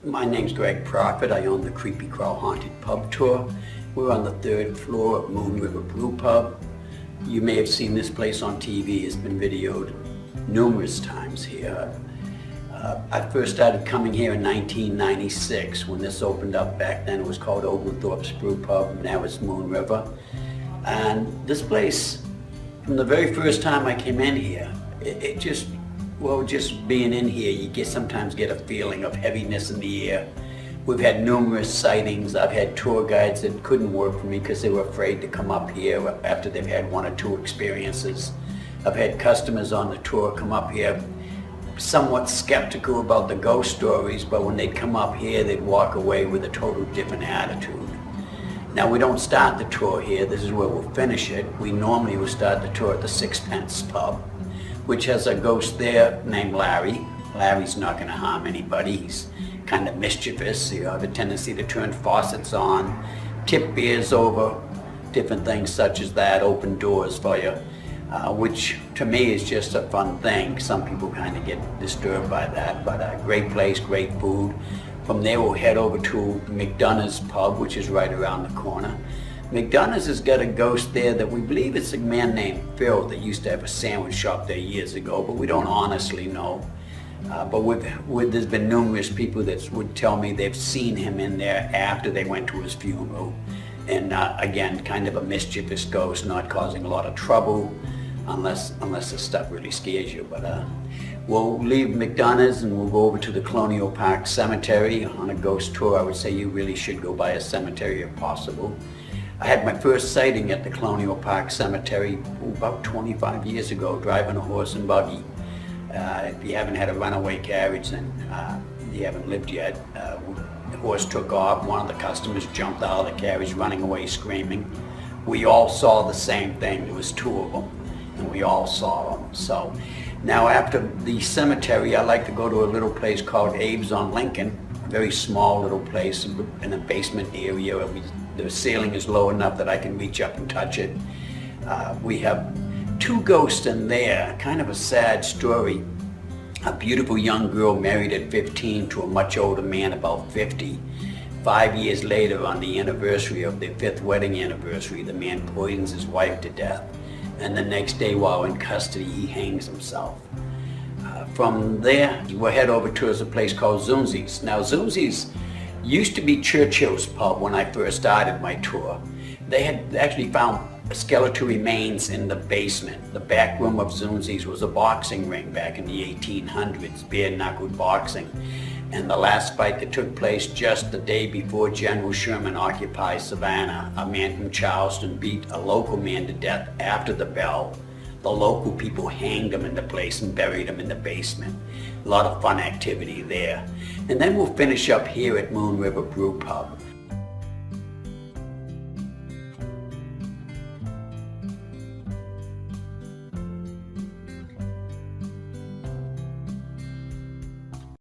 My name's Greg Proffit. I own the Creepy Crawl Haunted Pub Tour. We're on the 3rd floor of Moon River Brew Pub. You may have seen this place on TV. It's been videoed numerous times here. I first started coming here in 1996 when this opened up. Back then it was called Oglethorpe's Brew Pub. Now it's Moon River. And this place, from the very first time I came in here, just being in here, you sometimes get a feeling of heaviness in the air. We've had numerous sightings. I've had tour guides that couldn't work for me because they were afraid to come up here after they've had 1 or 2 experiences. I've had customers on the tour come up here somewhat skeptical about the ghost stories, but when they'd come up here, they'd walk away with a total different attitude. Now, we don't start the tour here. This is where we'll finish it. We normally will start the tour at the Perce Pub, which has a ghost there named Larry. Larry's not going to harm anybody. He's kind of mischievous. You have a tendency to turn faucets on, tip beers over, different things such as that, open doors for you, which to me is just a fun thing. Some people kind of get disturbed by that, but a great place, great food. From there we'll head over to McDonough's Pub, which is right around the corner. McDonough's has got a ghost there that we believe it's a man named Phil that used to have a sandwich shop there years ago, but we don't honestly know. There's been numerous people that would tell me they've seen him in there after they went to his funeral. And again, kind of a mischievous ghost, not causing a lot of trouble unless the stuff really scares you. But we'll leave McDonough's and we'll go over to the Colonial Park Cemetery. On a ghost tour, I would say you really should go by a cemetery if possible. I had my first sighting at the Colonial Park Cemetery about 25 years ago, driving a horse and buggy. If you haven't had a runaway carriage, then you haven't lived yet. The horse took off. One of the customers jumped out of the carriage, running away screaming. We all saw the same thing. There was 2 of them, and we all saw them. So now after the cemetery, I like to go to a little place called Abe's on Lincoln, a very small little place in a basement area. The ceiling is low enough that I can reach up and touch it. We have 2 ghosts in there, kind of a sad story. A beautiful young girl married at 15 to a much older man about 50. 5 years later, on the anniversary of their 5th wedding anniversary, the man poisons his wife to death. And the next day, while in custody, he hangs himself. From there, we'll head over towards a place called Zunzi's. Now, Zunzi's used to be Churchill's Pub when I first started my tour. They had actually found skeletal remains in the basement. The back room of Zunzi's was a boxing ring back in the 1800s, bare-knuckled boxing. And the last fight that took place just the day before General Sherman occupied Savannah, a man from Charleston beat a local man to death after the bell. The local people hanged him in the place and buried him in the basement. A lot of fun activity there. And then we'll finish up here at Moon River Brew Pub.